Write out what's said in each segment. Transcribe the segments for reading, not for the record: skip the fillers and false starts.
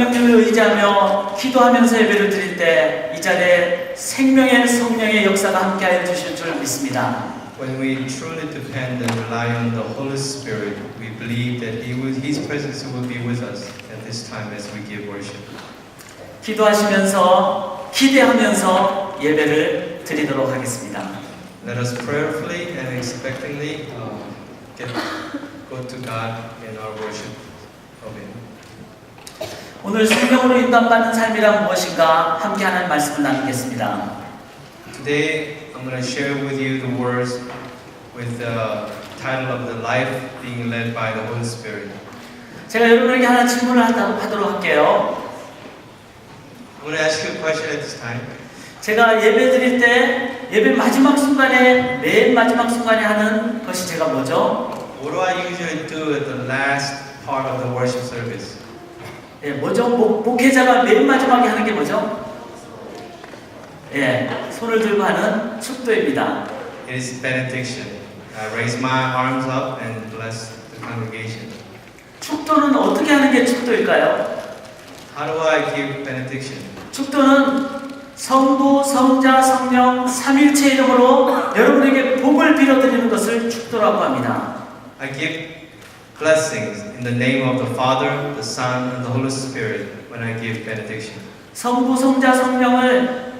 성령님을 의지하며 기도하면서 예배를 드릴 때 이 자리에 생명의 성령의 역사가 함께하여 주실 줄 믿습니다. When we truly depend and rely on the Holy Spirit, we believe that His presence will be with us at this time as we give worship. 기도하시면서 기대하면서 예배를 드리도록 하겠습니다. Let us prayerfully and expectantly go to God in our worship of Him. 오늘 성령으로 인도받는 삶이란 무엇인가 함께 하나님 말씀을 나누겠습니다. Today I'm going to share with you the words with the title of the life being led by the Holy Spirit. 제가 여러분에게 하나 질문을 하도록 할게요. I'm going to ask you a question at this time. 제가 예배 드릴 때 예배 마지막 순간에 맨 마지막 순간에 하는 것이 제가 뭐죠? What do I usually do at the last part of the worship service? 예, 뭐죠? 목회자가 맨 마지막에 하는 게 뭐죠? 예, 손을 들고 하는 축도입니다. It is benediction. I raise my arms up and bless the congregation. 축도는 어떻게 하는 게 축도일까요? How do I give benediction? 축도는 성부, 성자, 성령, 삼일체 이름으로 여러분에게 복을 빌어드리는 것을 축도라고 합니다. I give blessings in the name of the Father, the Son, and the Holy Spirit when I give benediction. 성부, 성자, 성령을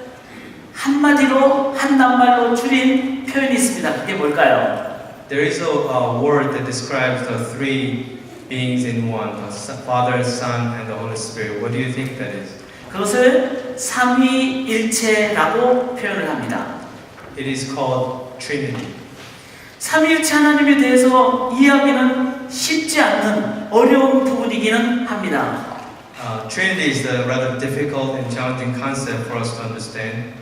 한마디로 한 낱말로 줄인 표현이 있습니다. 그게 뭘까요? There is a word that describes the three beings in one, the Father, Son, and the Holy Spirit. What do you think that is? 그것을 삼위일체라고 표현을 합니다. It is called Trinity. 삼위일체 하나님에 대해서 이해하기는 쉽지 않는 어려운 부분이기는 합니다. Trinity is a rather difficult and challenging concept for us to understand.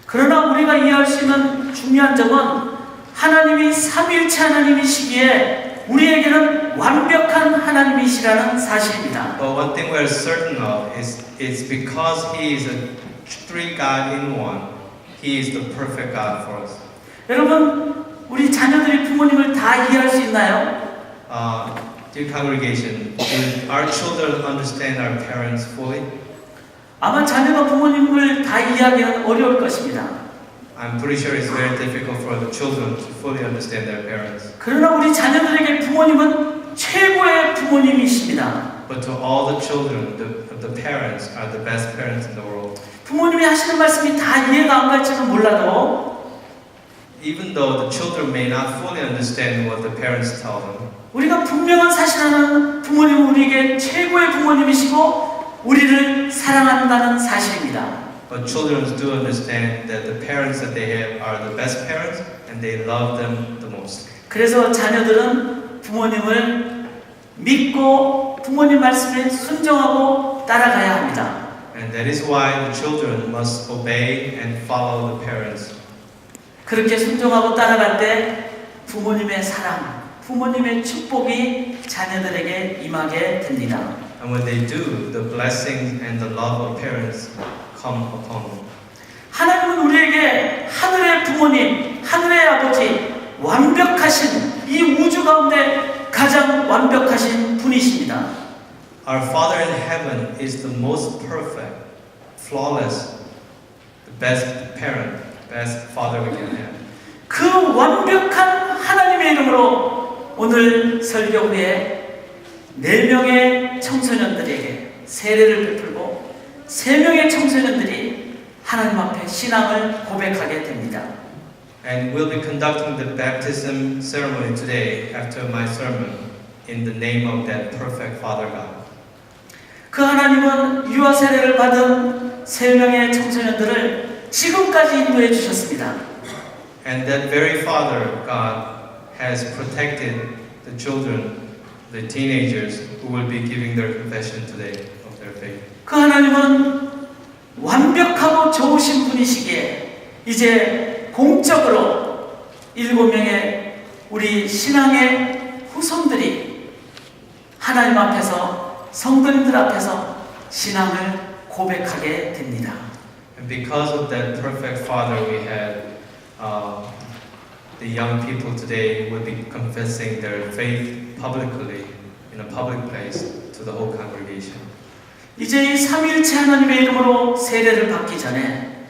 그러나 우리가 이해할 수 있는 중요한 점은 하나님이 삼위일체 하나님이시기에 우리에게는 완벽한 하나님이시라는 사실입니다. But one thing we're certain of is because He is a three God in one, He is the perfect God for us. 여러분, 우리 자녀들이 부모님을 다 이해할 수 있나요? Dear congregation, do our children understand our parents fully? 아마 자녀가 부모님을 다 이해하기는 어려울 것입니다. I'm pretty sure it's very difficult for the children to fully understand their parents. 그러나 우리 자녀들에게 부모님은 최고의 부모님이십니다. But to all the children, the parents are the best parents in the world. 부모님이 하시는 말씀이 다 이해가 안 갈지는 몰라도 Even though the children may not fully understand what the parents tell them, 우리가 분명한 사실하는 부모님은 우리에게 최고의 부모님이시고 우리를 사랑한다는 사실입니다. but children do understand that the parents that they have are the best parents and they love them the most. 그래서 자녀들은 부모님을 믿고 부모님 말씀에 순종하고 따라가야 합니다. And that is why the children must obey and follow the parents. 그렇게 순종하고 따라갈 때 부모님의 사랑, 부모님의 축복이 자녀들에게 임하게 됩니다. And when they do, the blessings and the love of parents come upon them. 하나님은 우리에게 하늘의 부모님, 하늘의 아버지, 완벽하신 이 우주 가운데 가장 완벽하신 분이십니다. Our Father in heaven is the most perfect, flawless, the best parent, best father we can have. 그 완벽한 하나님의 이름으로 오늘 설교 후에 4명의 청소년들에게 세례를 베풀고 3명의 청소년들이 하나님 앞에 신앙을 고백하게 됩니다. And we'll be conducting the baptism ceremony today after my sermon in the name of that perfect Father God. 그 하나님은 유아 세례를 받은 3명의 청소년들을 지금까지 인도해 주셨습니다. And that very Father God has protected the children, the teenagers who will be giving their confession today of their faith. 그 하나님은 완벽하고 좋으신 분이시기에 이제 공적으로 7명의 우리 신앙의 후손들이 하나님 앞에서 성도님들 앞에서 신앙을 고백하게 됩니다. And because of that perfect Father we had, the young people today will be confessing their faith publicly in a public place to the whole congregation. 이제 이 삼위일체 하나님의 이름으로 세례를 받기 전에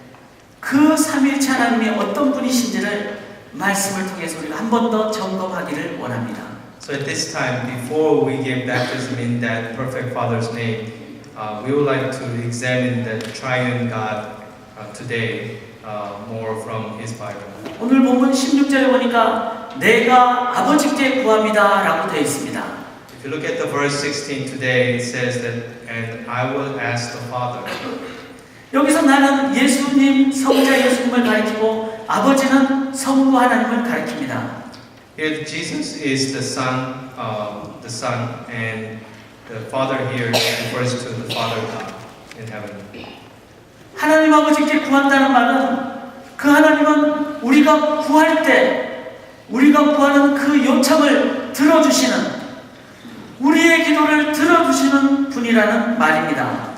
그 삼위일체 하나님이 어떤 분이신지를 말씀을 통해서 우리가 한 번 더 점검하기를 원합니다. So at this time, before we give baptism in that perfect Father's name, we would like to examine the triune God today more from His Bible. 오늘 본문 16절에 보니까 내가 아버지께 구합니다 라고 되어 있습니다. If you look at the verse 16 today, it says that, and I will ask the Father. 여기서 나는 예수님, 성자 예수님을 가리키고 아버지는 성부 하나님을 가리킵니다. Here, Jesus is the Son, and the Father here refers to the Father God in heaven. 하나님 아버지께 구한다는 말은 그 하나님은 우리가 구할 때 우리가 구하는 그 요청을 들어주시는 우리의 기도를 들어주시는 분이라는 말입니다.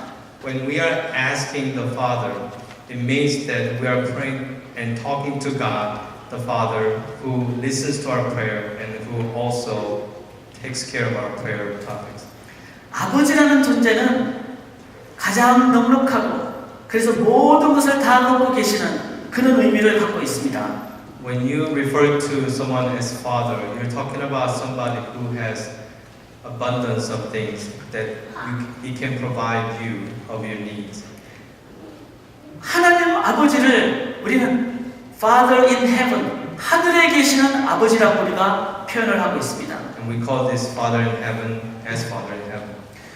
When we are asking the Father, it means that we are praying and talking to God, the Father, who listens to our prayer and who also takes care of our prayer topics. 아버지라는 존재는 가장 넉넉하고 그래서 모든 것을 다 갖고 계시는 그런 의미를 갖고 있습니다. When you refer to someone as Father, you're talking about somebody who has abundance of things that He can provide you of your needs. 하나님 아버지를 우리는 Father in Heaven, 하늘에 계시는 아버지라고 우리가 표현을 하고 있습니다. And we call this Father in heaven as Father in heaven.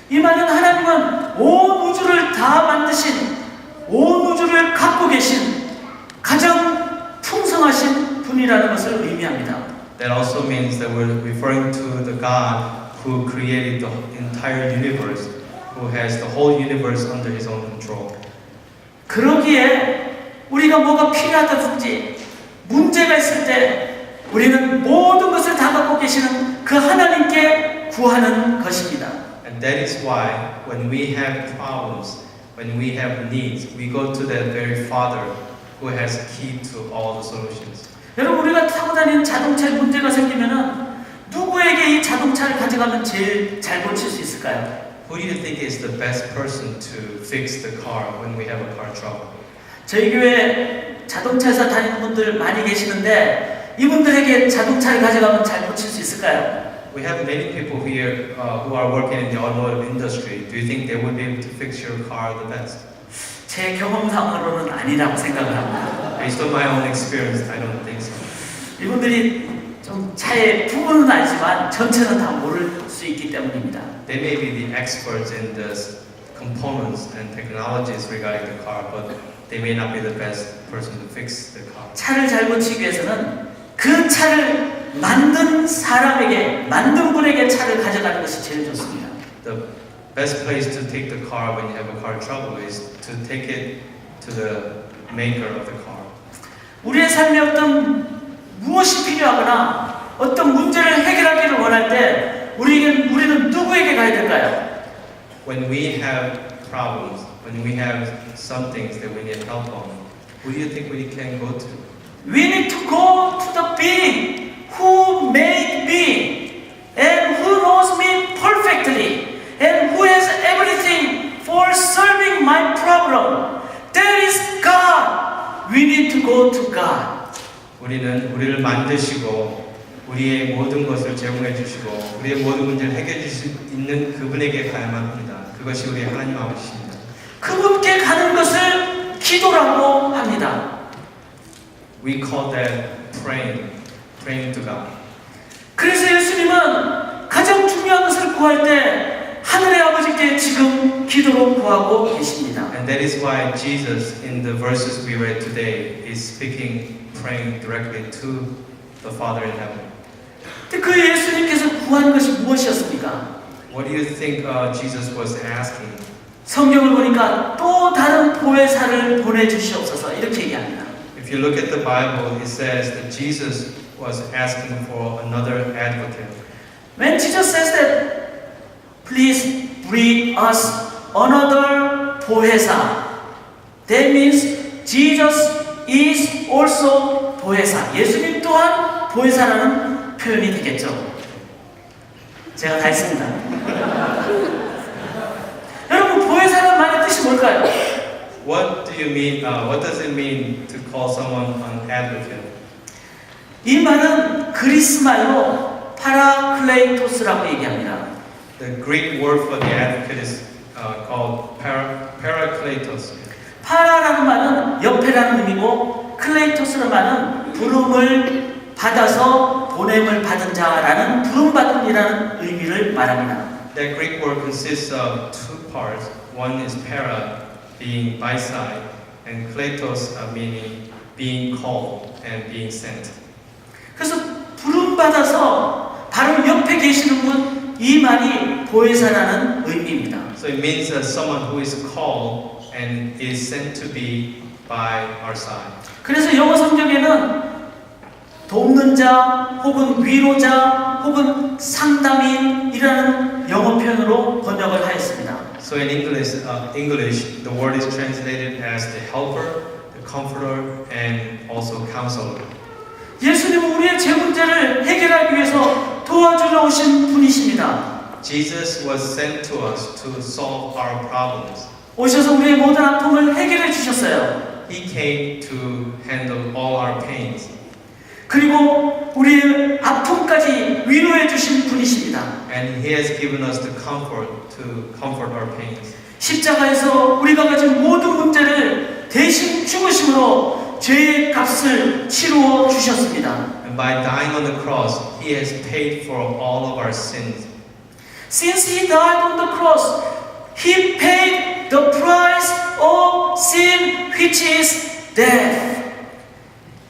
이 말은 하나님은 온 우주를 다 만드신, 온 우주를 갖고 계신 가장 풍성하신 분이라는 것을 의미합니다. That also means that we're referring to the God who created the entire universe, who has the whole universe under His own control. 그러기에 우리가 뭐가 필요하다든지 문제가 있을 때 우리는 모든 것을 다 갖고 계시는 그 하나님께 구하는 것입니다. And that is why when we have problems, when we have needs, we go to that very Father who has a key to all the solutions. 여러분 우리가 타고 다니는 자동차에 문제가 생기면은 누구에게 이 자동차를 가져가면 제일 잘 고칠 수 있을까요? Who do you think is the best person to fix the car when we have a car trouble? 저희 교회 자동차에서 다니는 분들 많이 계시는데 이분들에게 자동차를 가져가면 잘 고칠 수 있을까요? We have many people here who are working in the automotive industry. Do you think they would be able to fix your car the best? 제 경험상으로는 아니라고 생각을 합니다. Based on my own experience, I don't think so. 이분들이 좀 차의 부분은 알지만 전체는 다 모를 수 있기 때문입니다. They may be the experts in the components and technologies regarding the car, but they may not be the best person to fix the car. 차를 잘 고치기 위해서는 그 차를 만든 사람에게, 만든 분에게 차를 가져가는 것이 제일 좋습니다. The best place to take the car when you have a car trouble is to take it to the maker of the car. 우리의 삶에 어떤 무엇이 필요하거나 어떤 문제를 해결하기를 원할 때 우리는 누구에게 가야 될까요? When we have problems, when we have some things that we need help on, who do you think we can go to? We need to go to the being who made me and who knows me perfectly and who has everything for solving my problem. That is God. We need to go to God. 우리는 우리를 만드시고 우리의 모든 것을 제공해 주시고 우리의 모든 문제를 해결해 주실 수 있는 그분에게 가야만 합니다. 그것이 우리 하나님 아버지십니다. 그분께 가는 것을 기도라고 합니다. We call that praying to God. 그래서 예수님은 가장 중요한 것을 구할 때 하늘의 아버지께 지금 기도로 구하고 계십니다. And that is why Jesus, in the verses we read today, is speaking, praying directly to the Father in heaven. 근데 그 예수님께서 구한 것이 무엇이었습니까? What do you think Jesus was asking? 성경을 보니까 또 다른 보혜사를 보내주시옵소서 이렇게 얘기합니다. If you look at the Bible, it says that Jesus was asking for another advocate. When Jesus says that, please bring us another 보혜사, that means Jesus is also 보혜사. 예수님 또한 보혜사라는 표현이 되겠죠. 제가 다 했습니다. 여러분 보혜사 뭘까요? What do you mean? What does it mean to call someone an advocate? 이 말은 그리스 말로 파라클레이토스라고 얘기합니다. The Greek word for the advocate is called parakletos. 파라라는 말은 옆에라는 의미고 클레이토스라는 말은 부름을 받아서 보냄을 받은 자라는 부름받음이라는 의미를 말합니다. That Greek word consists of two parts. One is para, being by side, and kletos, meaning being called and being sent. 그래서 부름받아서 바로 옆에 계시는 분, 이 말이 보혜사라는 의미입니다. So it means that someone who is called and is sent to be by our side. 그래서 영어 성경에는 돕는 자, 혹은 위로자, 혹은 상담인이라는 영어 표현으로 번역을 하였습니다. So in English, the word is translated as the helper, the comforter, and also counselor. 예수님은 우리의 제 문제를 해결하기 위해서 도와주러 오신 분이십니다. Jesus was sent to us to solve our problems. 오셔서 우리의 모든 아픔을 해결해 주셨어요. He came to handle all our pains. 그리고 우리의 아픔까지 위로해 주신 분이십니다. And He has given us the comfort to comfort our pains. 십자가에서 우리가 가진 모든 문제를 대신 죽으심으로 죄의 값을 치루어 주셨습니다. And by dying on the cross, He has paid for all of our sins. Since He died on the cross, He paid the price of sin, which is death.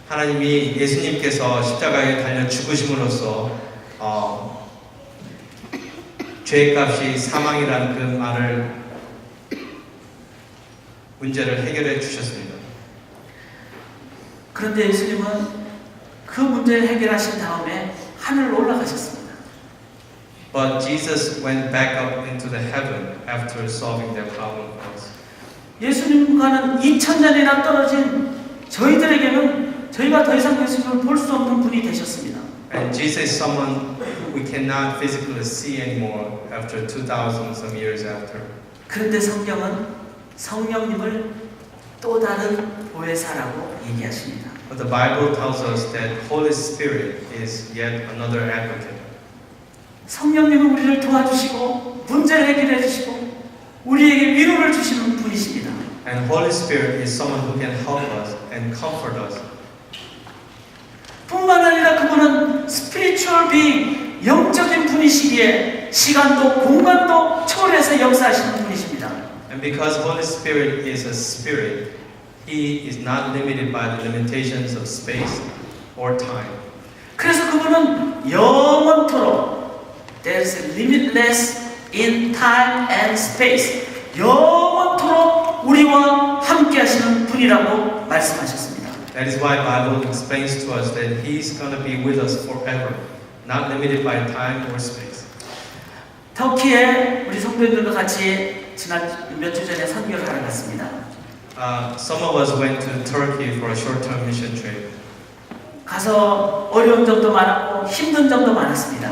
하나님이 예수님께서 십자가에 달려 죽으심으로써 죄값이 사망이라는 그 말을 문제를 해결해 주셨습니다. 그런데 예수님은 그 문제를 해결하신 다음에 하늘로 올라가셨습니다. But Jesus went back up into the heaven after solving that problem for us. 예수님과는 2000년이나 떨어진 저희들에게는 저희가 더 이상 예수님을 볼 수 없는 분이 되셨습니다. And Jesus is someone we cannot physically see anymore after 2,000 some years after. 그런데 성경은 성령님을 또 다른 보혜사라고 얘기하십니다. But the Bible tells us that Holy Spirit is yet another advocate. 성령님은 우리를 도와주시고 문제를 해결해 주시고 우리에게 위로를 주시는 분이십니다. And Holy Spirit is someone who can help us and comfort us. 뿐만 아니라 그분은 spiritual being, 영적인 분이시기에 시간도 공간도 초월해서 역사하시는 분이십니다. And because Holy Spirit is a spirit, He is not limited by the limitations of space or time. 그래서 그분은 영원토록 There's limitless in time and space. 영원토록 우리와 함께 하시는 분이라고 말씀하셨습니다. That is why Bible explains to us that He's going to be with us forever, not limited by time or space. 터키에 우리 성도님들과 같이 지난 몇 주 전에 선교를 하러 갔습니다. Some of us went to Turkey for a short-term mission trip. 가서 어려운 점도 많았고 힘든 점도 많았습니다.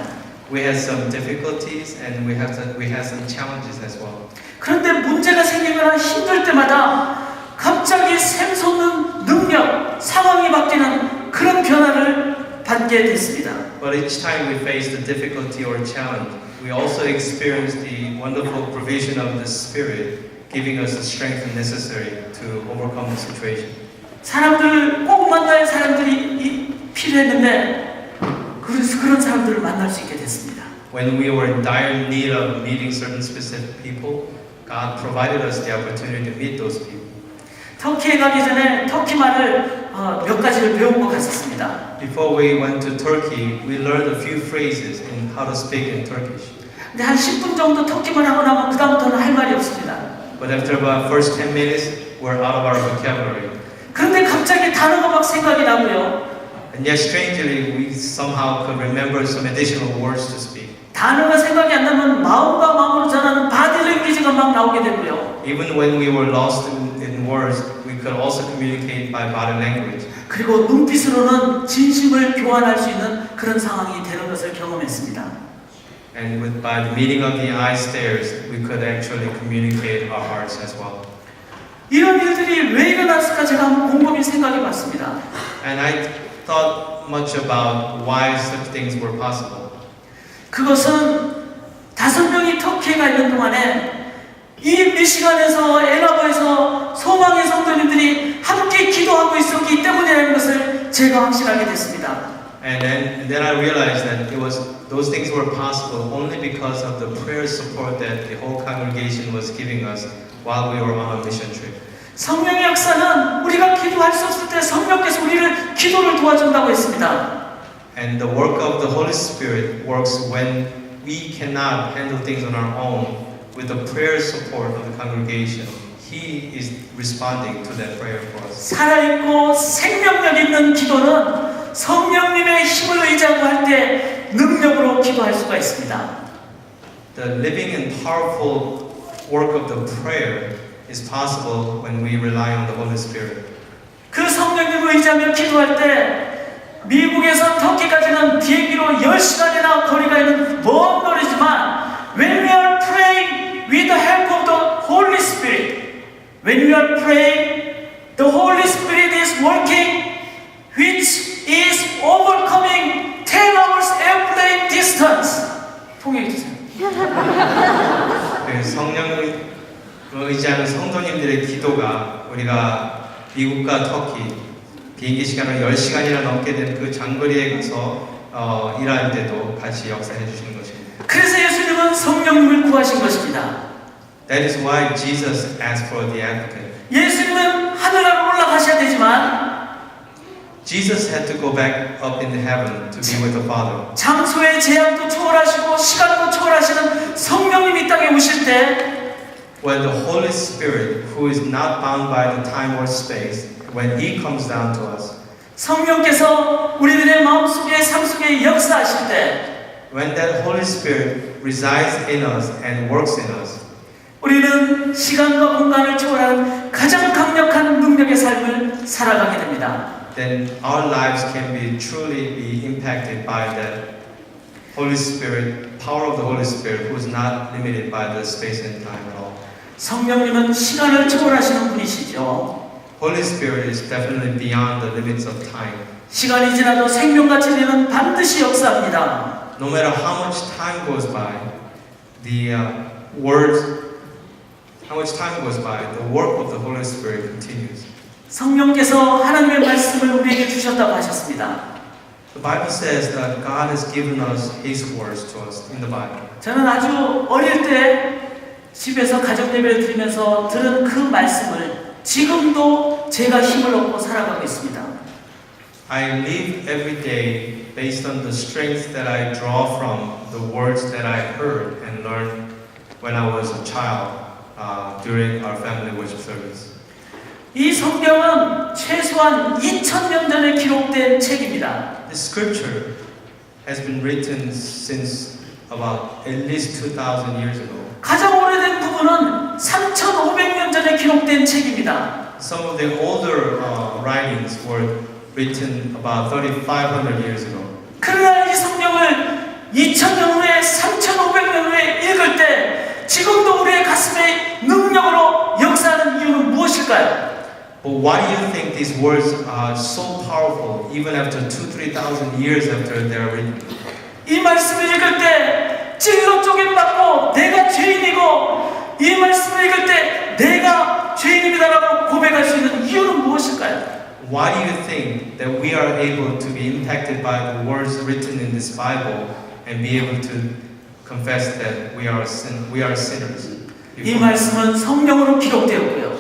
We had some difficulties and we had some challenges as well. 그런데 문제가 생기거나 힘들 때마다 갑자기 샘솟는 능력, 상황이 바뀌는 그런 변화를 받게 됐습니다. But each time we faced a difficulty or challenge, we also experienced the wonderful provision of the Spirit, giving us the strength necessary to overcome the situation. 사람들을 꼭 만날 사람들이 필요했는데 그래서 그런 사람들을 만날 수 있게 됐습니다. When we were in dire need of meeting certain specific people, God provided us the opportunity to meet those people. 터키에 가기 전에 터키 말을 몇 가지를 배우고 갔었습니다. Before we went to Turkey, we learned a few phrases in how to speak in Turkish. 근데 한 10분 정도 터키말 하고 나면 그 다음부터는 할 말이 없습니다. But after about first 10 minutes, we're out of our vocabulary. 그런데 갑자기 단어가 막 생각이 나고요. And yet strangely, we somehow could remember some additional words to speak. 단어가 생각이 안 나면 마음과 마음으로 전하는 바디 랭귀지가 막 나오게 되고요. Even when we were lost in words, we could also communicate by body language. 그리고 눈빛으로는 진심을 교환할 수 있는 그런 상황이 되는 것을 경험했습니다. And by the meeting of the eye stares, we could actually communicate our hearts as well. 이런 일들이 왜 일어났을까 제가 한번 곰곰이 생각해 봤습니다. And I thought much about why such things were possible. 그것은 5명이 터키에 가 있는 동안에 이 미시간에서 앤아버에서 소망의 성도님들이 함께 기도하고 있었기 때문이라는 것을 제가 확신하게 됐습니다. And then I realized that those things were possible only because of the prayer support that the whole congregation was giving us while we were on a mission trip. 성령의 역사는 우리가 기도할 수 없을 때 성령께서 우리를 기도를 도와준다고 했습니다. And the work of the Holy Spirit works when we cannot handle things on our own. With the prayer support of the congregation, He is responding to that prayer for us. 살아있고 생명력 있는 기도는 성령님의 힘을 의지하고 할 때 능력으로 기도할 수가 있습니다. The living and powerful work of the prayer is possible when we rely on the Holy Spirit. 그 성령님을 의지하며 기도할 때 미국에서 터키까지는 비행기로 10시간이나 거리가 있는 먼 거리지만 when we are praying with the help of the Holy Spirit, when we are praying, the Holy Spirit is working, which is overcoming 10 hours airplane distance. 통역해 주세요. 성령을 의지하는 성도님들의 기도가 우리가 미국과 터키 비행기 시간을 10시간이나 넘게 된 그 장거리에 가서 일할 때도 같이 역사해 주시는 것입니다. 그래서 예수님은 성령님을 구하신 것입니다. That is why Jesus asked for the advocate. 예수님은 하늘나라로 올라가셔야 되지만 Jesus had to go back up into heaven to be with the Father. 장소의 제약도 초월하시고 시간도 초월하시는 성령님이 이 땅에 오실 때 When the Holy Spirit, who is not bound by the time or space, when He comes down to us, 성령께서 우리들의 마음속에 삶 속에 역사하실 때 when that Holy Spirit resides in us and works in us, 우리는 시간과 공간을 초월하는 가장 강력한 능력의 삶을 살아가게 됩니다. then our lives can be truly be impacted by that Holy Spirit, power of the Holy Spirit, who is not limited by the space and time at all. 성령님은 시간을 초월하시는 분이시죠. Holy Spirit is definitely beyond the limits of time. 시간이 지나도 생명같이 되는 반드시 역사합니다. No matter how much time goes by, the work of the Holy Spirit continues. 성령께서 하나님의 말씀을 우리에게 주셨다고 하셨습니다. The Bible says that God has given us His words to us in the Bible. 저는 아주 어릴 때 집에서 가정 예배를 드리면서 들은 그 말씀을 지금도 제가 힘을 얻고 살아가고 있습니다. I live every day based on the strength that I draw from the words that I heard and learned when I was a child during our family worship service. 이 성경은 최소한 2000년 전에 기록된 책입니다. The scripture has been written since about at least 2,000 years ago. 가장 오래된 부분은 3500년 전에 기록된 책입니다. Some of the older writings were written about 3,500 years ago. 그러나 이 성경을 2000년 후에 3500년 후에 읽을 때 지금도 우리의 가슴에 능력으로 역사하는 이유는 무엇일까요? But why do you think these words are so powerful even after 2,000-3,000 years after they are written? 이 말씀을 읽을 때 찔러 쪼개받고 내가 죄인이고 이 말씀을 읽을 때 내가 죄인입니다라고 고백할 수 있는 이유는 무엇일까요? Why do you think that we are able to be impacted by the words written in this Bible and be able to confess that we are sinners? 이 말씀은 성령으로 기록되었고요.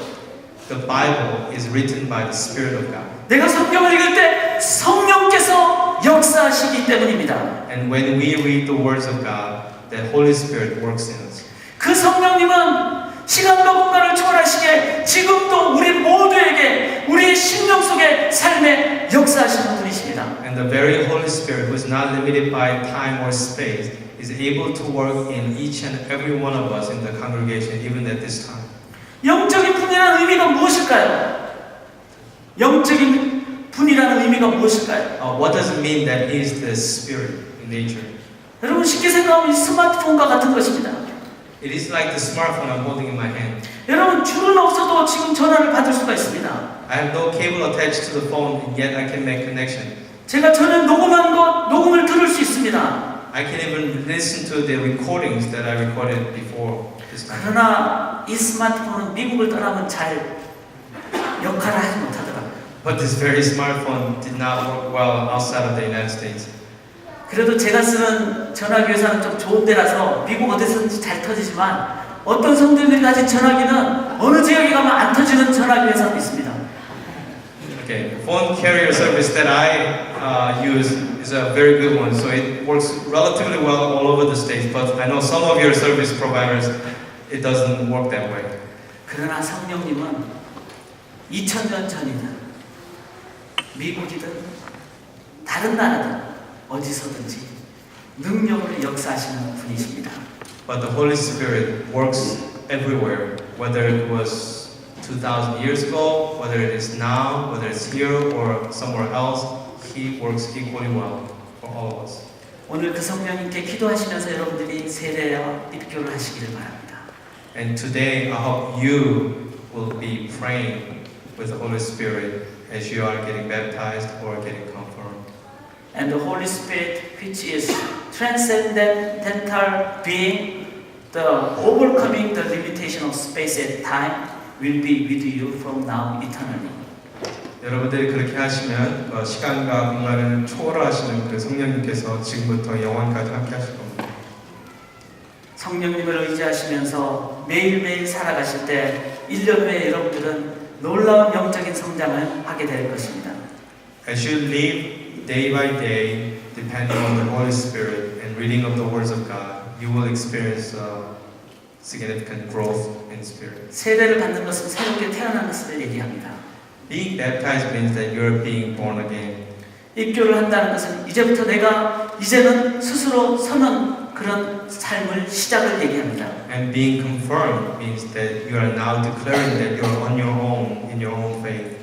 The Bible is written by the Spirit of God. 내가 성경을 읽을 때 성령께서 역사하시기 때문입니다. And when we read the words of God, the Holy Spirit works in us. 그 성령님은 시간과 공간을 초월하시게 지금도 우리 모두에게 우리의 심령 속에 삶에 역사하시는 분이십니다. And the very Holy Spirit, who is not limited by time or space, is able to work in each and every one of us in the congregation, even at this time. 영적인 분이라는 의미가 무엇일까요? 영적인 분이라는 의미가 무엇일까요? What does it mean that He is the Spirit in nature? 여러분 쉽게 생각하면 스마트폰과 같은 것입니다. It is like the smartphone I'm holding in my hand. 여러분 줄은 없어도 지금 전화를 받을 수가 있습니다. I have no cable attached to the phone, and yet I can make connection. 제가 전에 녹음한 것 녹음을 들을 수 있습니다. I can even listen to the recordings that I recorded before this time. 그러나 이 스마트폰은 미국을 떠나면 잘 역할을 하지 못하더라고요. But this very smartphone did not work well outside of the United States. 그래도 제가 쓰는 전화기회사는 좀 좋은 데라서 미국 어디서든지 잘 터지지만 어떤 성도들이 가진 전화기는 어느 지역에 가면 안 터지는 전화기회사도 있습니다. Okay, the phone carrier service that I use is a very good one, so it works relatively well all over the states. But I know some of your service providers, it doesn't work that way. 그러나 성령님은 2000년 전이든 미국이든 다른 나라든 어디서든지 능력을 역사하시는 분이십니다. But the Holy Spirit works everywhere, whether it was 2,000 years ago, whether it is now, whether it's here or somewhere else, He works equally well for all of us. 오늘 그 성령님께 기도하시면서 여러분들이 세례와 입교를 하시기를 바랍니다. And today, I hope you will be praying with the Holy Spirit as you are getting baptized or getting confirmed. And the Holy Spirit, which is transcendental being, the overcoming the limitation of space and time, will be with you from now eternally. 여러분들이 그렇게 하시면 시간과 공간을 초월하시는 그 성령님께서 지금부터 영원까지 함께 하실 겁니다. 성령님을 의지하시면서 매일매일 살아가실 때 1년 후에 여러분들은 놀라운 영적인 성장을 하게 될 것입니다. As you live day by day, depending on the Holy Spirit and reading of the words of God, you will experience significant growth in spirit. 세례를 받는 것은 새롭게 태어난 것을 얘기합니다. Being baptized means that you're being born again. 입교를 한다는 것은 이제부터 내가 이제는 스스로 서는 그런 삶을 시작을 얘기합니다. And being confirmed means that you are now declaring that you're on your own, in your own faith.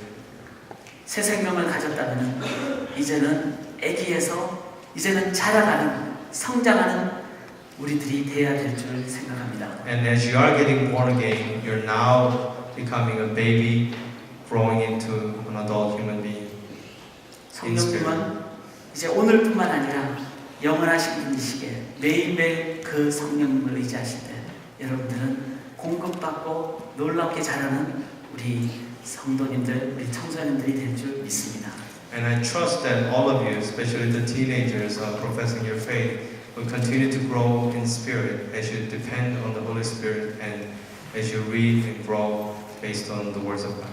새 생명을 가졌다면 이제는 아기에서 이제는 자라가는 성장하는 우리들이 되어야 될 줄 생각합니다. And as you are getting born again, you're now becoming a baby, growing into an adult human being. 성령님은 이제 오늘뿐만 아니라 영원하신 분이시기에 매일매일 그 성령님을 의지하실 때 여러분들은 공급받고 놀랍게 자라는 우리 성도님들, 우리 청소년들이 될 줄 믿습니다. And I trust that all of you, especially the teenagers professing your faith, will continue to grow in spirit as you depend on the Holy Spirit and as you read and grow based on the words of God.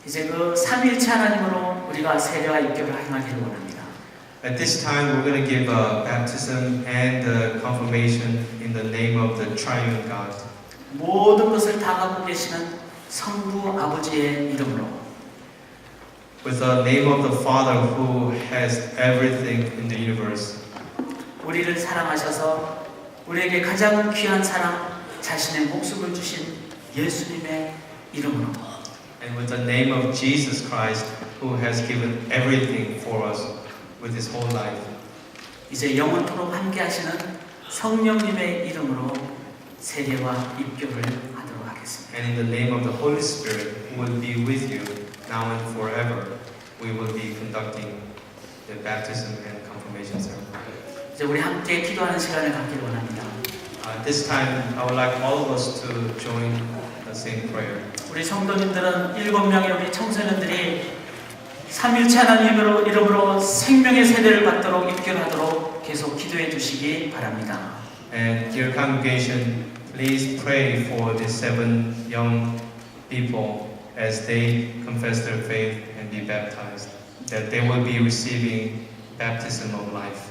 이제 그 삼위일체 하나님으로 우리가 세례와 입교를 행하기를 원합니다. At this time, we're going to give a baptism and confirmation in the name of the Triune God. 모든 것을 다 갖고 계시는 성부 아버지의 이름으로 With the name of the Father who has everything in the universe. 우리를 사랑하셔서 우리에게 가장 귀한 사랑, 자신의 목숨을 주신 예수님의 이름으로 And with the name of Jesus Christ who has given everything for us with His whole life. 이제 영원토록 함께 하시는 성령님의 이름으로 세례와 입교를 하도록 하겠습니다. And in the name of the Holy Spirit who will be with you now and forever, we will be conducting the baptism and confirmation ceremony. 이제 우리 함께 기도하는 시간을 갖기를 원합니다. This time, I would like all of us to join the same prayer. 우리 성도님들은 7명의 우리 청소년들이 삼위일체 하나님으로 이름으로 생명의 세례를 받도록 입교하도록 계속 기도해 주시기 바랍니다. And dear congregation, please pray for these 7 young people as they confess their faith and be baptized, that they will be receiving baptism of life.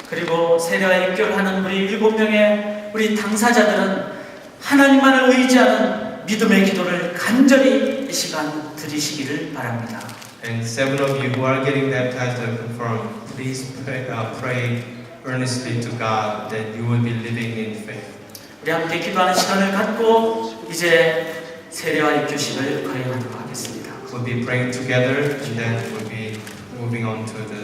그리고 세례와 입교를 하는 우리 7명의 우리 당사자들은 하나님만을 의지하는 믿음의 기도를 간절히 이 시간 드리시기를 바랍니다. And 7 of you who are getting baptized or confirmed, please pray earnestly to God that you will be living in faith. 우리 함께 기도하는 시간을 갖고 이제 세례와 입교식을 거행하도록 하겠습니다. We'll be praying together and then we'll be moving on to the